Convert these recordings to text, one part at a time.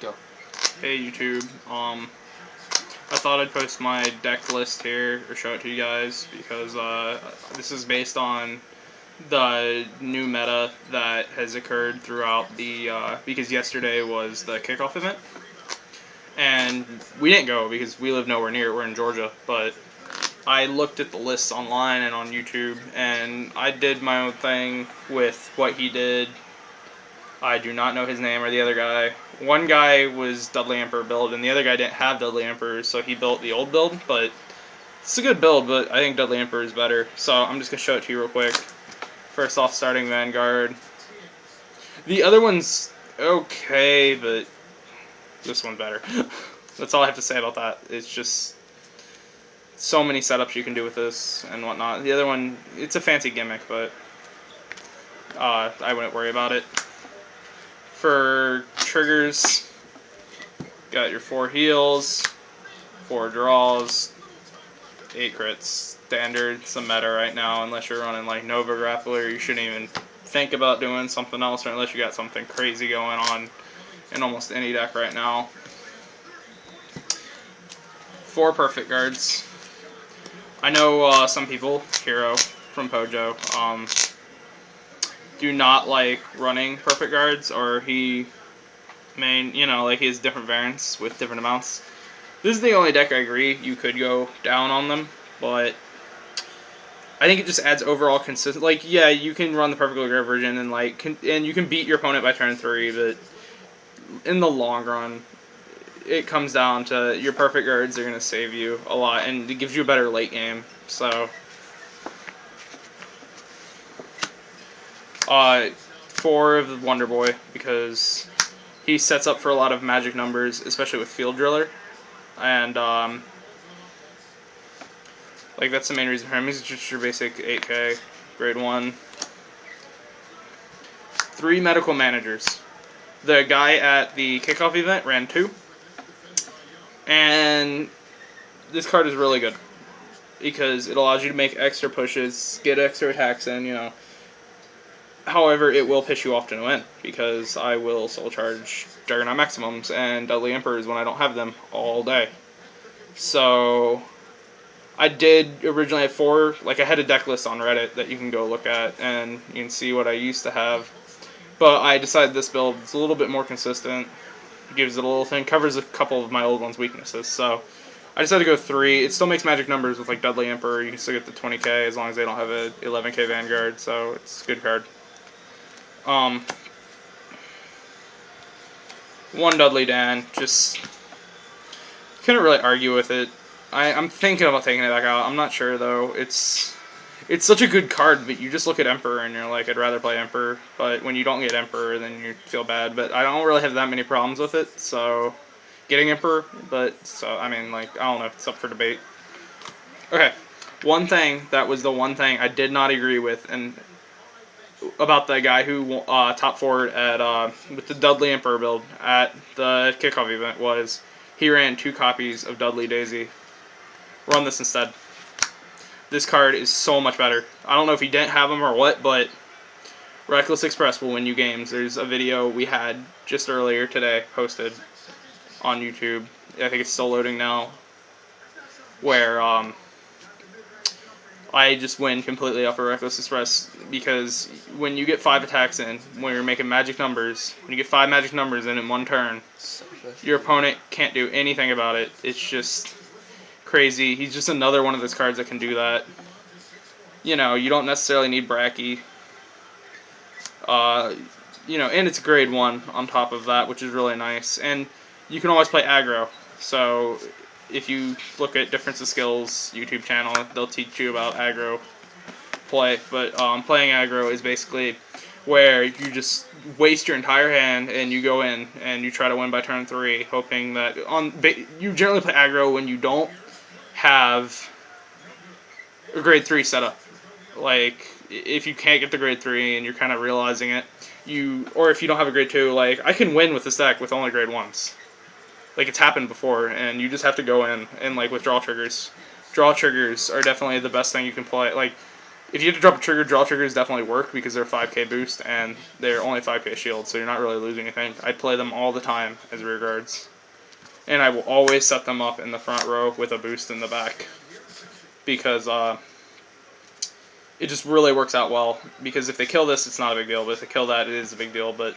Go. Hey YouTube, I thought I'd post my deck list here, or show it to you guys, because this is based on the new meta that has occurred throughout the, because yesterday was the kickoff event, and we didn't go because we live nowhere near it, we're in Georgia, but I looked at the lists online and on YouTube, and I did my own thing with what he did. I do not know his name or the other guy. One guy was Dudley Emperor build, and the other guy didn't have Dudley Emperor, so he built the old build, but it's a good build, but I think Dudley Emperor is better. So I'm just going to show it to you real quick. First off, starting Vanguard. The other one's okay, but this one's better. That's all I have to say about that. It's just so many setups you can do with this and whatnot. The other one, it's a fancy gimmick, but I wouldn't worry about it. For triggers, got your 4 heals, 4 draws, 8 crits. Standard, some meta right now, unless you're running like Nova Grappler, you shouldn't even think about doing something else, or unless you got something crazy going on in almost any deck right now. 4 perfect guards. I know some people, Hero from Pojo, do not like running perfect guards, or he like he has different variants with different amounts. This is the only deck I agree you could go down on them, but I think it just adds overall consistent. Like, yeah, you can run the perfectly guard version and you can beat your opponent by turn 3, but in the long run, it comes down to your perfect guards are going to save you a lot, and it gives you a better late game. So, 4 of the Wonder Boy, because he sets up for a lot of magic numbers, especially with Field Driller, and like that's the main reason for him. He's just your basic 8K, grade 1. 3 medical managers. The guy at the kickoff event ran 2, and this card is really good because it allows you to make extra pushes, get extra attacks in. However, it will piss you off to no end because I will soul charge Juggernaut Maximums and Dudley Emperors when I don't have them all day. So I did originally have 4, like I had a deck list on Reddit that you can go look at and you can see what I used to have. But I decided this build is a little bit more consistent. Gives it a little thing, covers a couple of my old ones' weaknesses. So I decided to go 3. It still makes magic numbers with like Dudley Emperor. You can still get the 20k as long as they don't have a 11k Vanguard. So it's a good card. 1 Dudley Dan. Just couldn't really argue with it. I'm thinking about taking it back out. I'm not sure though. It's such a good card, but you just look at Emperor and you're like, I'd rather play Emperor. But when you don't get Emperor, then you feel bad. But I don't really have that many problems with it, so getting Emperor. But so I mean, like I don't know, it's up for debate. Okay, one thing that was the one thing I did not agree with, and about the guy who top forward at with the Dudley Emperor build at the kickoff event was he ran 2 copies of Dudley Daisy. Run this instead. This card is so much better. I don't know if he didn't have them or what, but Reckless Express will win you games. There's a video we had just earlier today posted on YouTube. I think it's still loading now. Where I just win completely off of Reckless Express because when you get 5 attacks in, when you're making magic numbers, when you get 5 magic numbers in one turn, your opponent can't do anything about it. It's just crazy. He's just another one of those cards that can do that. You don't necessarily need Bracky. And it's grade 1 on top of that, which is really nice. And you can always play aggro. So if you look at Difference of Skills YouTube channel, they'll teach you about aggro play. But playing aggro is basically where you just waste your entire hand and you go in and you try to win by turn 3, hoping that you generally play aggro when you don't have a grade 3 setup. Like, if you can't get the grade 3 and you're kind of realizing it, or if you don't have a grade 2, like, I can win with this deck with only grade 1s. Like, it's happened before, and you just have to go in and, like, with draw triggers. Draw triggers are definitely the best thing you can play. Like, If you have to drop a trigger, draw triggers definitely work because they're 5k boost and they're only 5k shield, so you're not really losing anything. I'd play them all the time as rear guards. And I will always set them up in the front row with a boost in the back because it just really works out well. Because if they kill this, it's not a big deal, but if they kill that, it is a big deal. But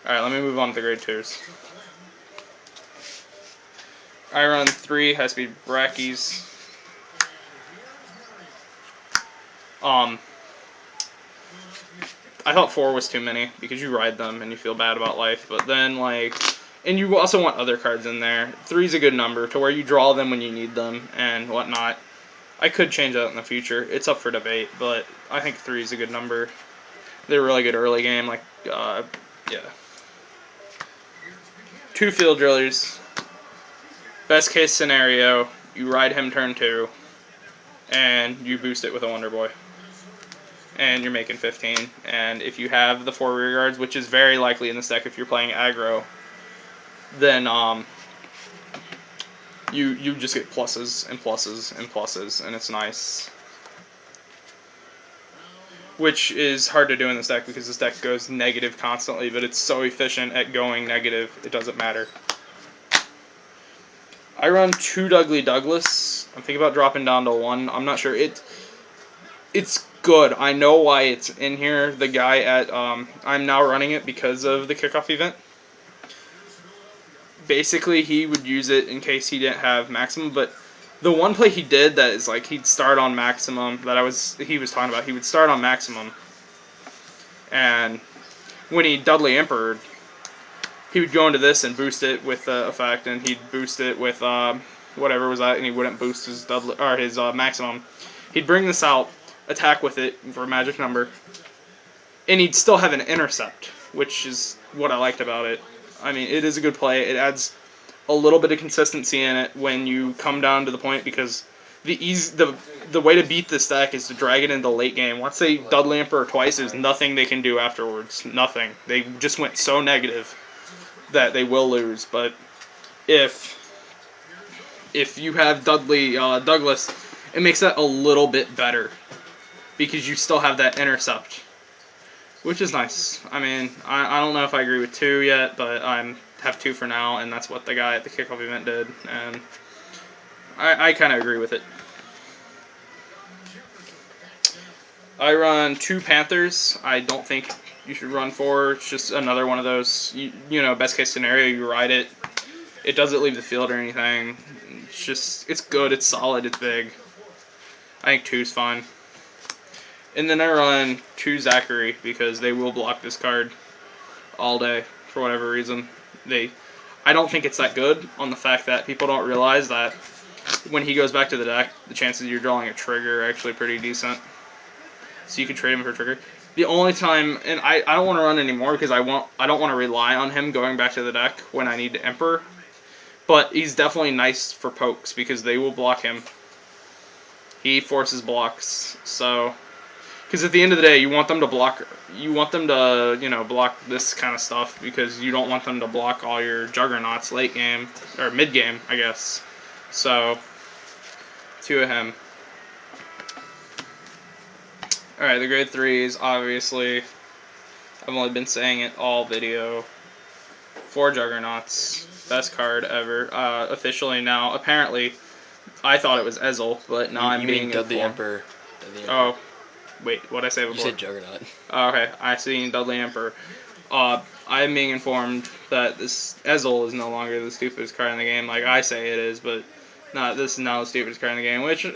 alright, let me move on to the grade 2s. I run 3 high-speed brackies. I thought 4 was too many because you ride them and you feel bad about life, but then and you also want other cards in there. 3 is a good number to where you draw them when you need them and whatnot. I could change that in the future. It's up for debate, but I think 3 is a good number. They're really good early game, yeah. 2 field drillers. Best case scenario, you ride him turn 2, and you boost it with a Wonder Boy. And you're making 15. And if you have the 4 rear guards, which is very likely in this deck if you're playing aggro, then you just get pluses and pluses and pluses, and it's nice. Which is hard to do in this deck because this deck goes negative constantly, but it's so efficient at going negative, it doesn't matter. I run 2 Dudley Douglas. I'm thinking about dropping down to 1. I'm not sure. It's good. I know why it's in here. The guy at I'm now running it because of the kickoff event. Basically, he would use it in case he didn't have maximum, but the one play he did that is like he'd start on maximum that he was talking about. He would start on maximum, and when he Dudley Emperor, he would go into this and boost it with the effect, and he'd boost it with whatever was that, and he wouldn't boost his Dudley or his maximum. He'd bring this out, attack with it for a magic number, and he'd still have an intercept, which is what I liked about it. I mean, it is a good play. It adds a little bit of consistency in it when you come down to the point because the way to beat this deck is to drag it into the late game. Once they Dudley Emperor twice, there's nothing they can do afterwards. Nothing. They just went so negative that they will lose. But if you have Douglas, it makes that a little bit better because you still have that intercept, which is nice. I mean, I don't know if I agree with 2 yet, but I have 2 for now, and that's what the guy at the kickoff event did, and I kind of agree with it. I run 2 Panthers. I don't think you should run 4. It's just another one of those, you know, best case scenario, you ride it. It doesn't leave the field or anything. It's good, it's solid, it's big. I think 2 is fine. And then I run 2 Zachary because they will block this card all day for whatever reason. I don't think it's that good on the fact that people don't realize that when he goes back to the deck, the chances you're drawing a trigger are actually pretty decent. So you can trade him for a trigger. The only time, and I don't want to run anymore because I don't want to rely on him going back to the deck when I need Emperor. But he's definitely nice for pokes because they will block him. He forces blocks, so because at the end of the day, you want them to block. You want them to, block this kind of stuff because you don't want them to block all your juggernauts late game or mid game, I guess. So 2 of him. All right, the grade 3s. Obviously, I've only been saying it all video. 4 juggernauts, best card ever. Officially now, apparently, I thought it was Ezel, but now I'm being Dudley informed. Emperor. Oh. Wait, what'd I say before? You said Juggernaut. Oh, okay, I seen Dudley Emperor. I'm being informed that this Ezel is no longer the stupidest card in the game, like I say it is, but this is now the stupidest card in the game, which, in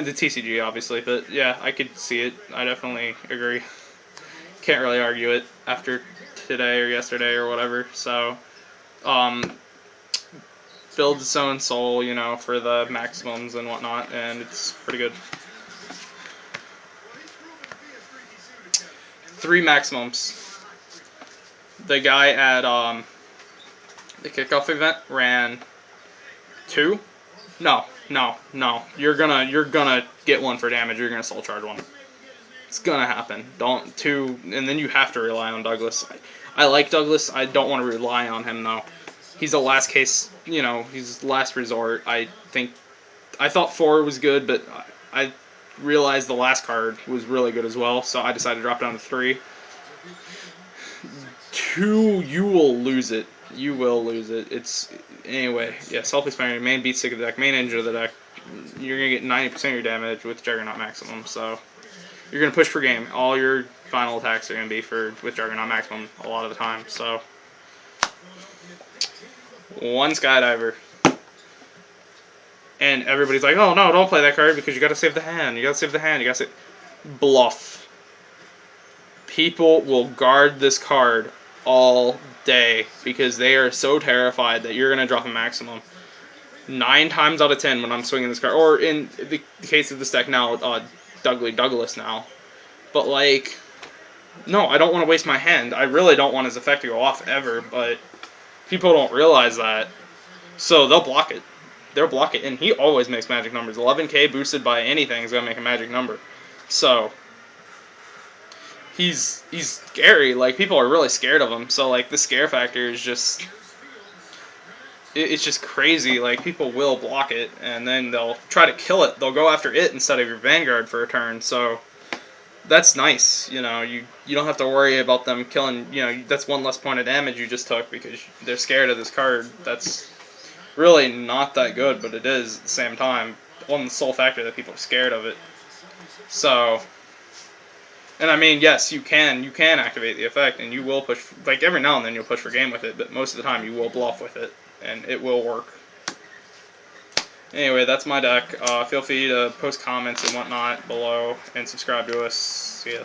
the TCG, obviously, but yeah, I could see it. I definitely agree. Can't really argue it after today or yesterday or whatever, so, builds its own soul, for the maximums and whatnot, and it's pretty good. 3 maximums. The guy at the kickoff event ran 2. No. You're gonna get 1 for damage. You're gonna soul charge 1. It's gonna happen. Don't 2, and then you have to rely on Douglas. I like Douglas. I don't want to rely on him though. He's a last case. He's last resort. I thought 4 was good, but realized the last card was really good as well, so I decided to drop down to 3. 2, you will lose it. You will lose it. It's anyway. Yeah, self-explanatory. Main beat stick of the deck. Main engine of the deck. You're gonna get 90% of your damage with Juggernaut Maximum. So you're gonna push for game. All your final attacks are gonna be with Juggernaut Maximum a lot of the time. So 1 Skydiver. And everybody's like, oh no, don't play that card because you gotta save the hand. You gotta save the hand. You gotta save. Bluff. People will guard this card all day because they are so terrified that you're going to drop a maximum. 9 times out of 10 when I'm swinging this card, or in the case of this deck now, Decklist now. But like, no, I don't want to waste my hand. I really don't want his effect to go off ever, but people don't realize that. So they'll block it. They'll block it, and he always makes magic numbers. 11k boosted by anything is going to make a magic number. So he's scary. Like, people are really scared of him. So like the scare factor is just it's just crazy. Like, people will block it and then they'll try to kill it. They'll go after it instead of your Vanguard for a turn. So that's nice. You know, you don't have to worry about them killing. You know, that's 1 less point of damage you just took because they're scared of this card. That's really not that good, but it is at the same time. On the sole factor that people are scared of it. So. And I mean, yes, you can activate the effect, and you will push, like, every now and then you'll push for game with it, but most of the time you will bluff with it, and it will work. Anyway, that's my deck. Feel free to post comments and whatnot below, and subscribe to us. See ya.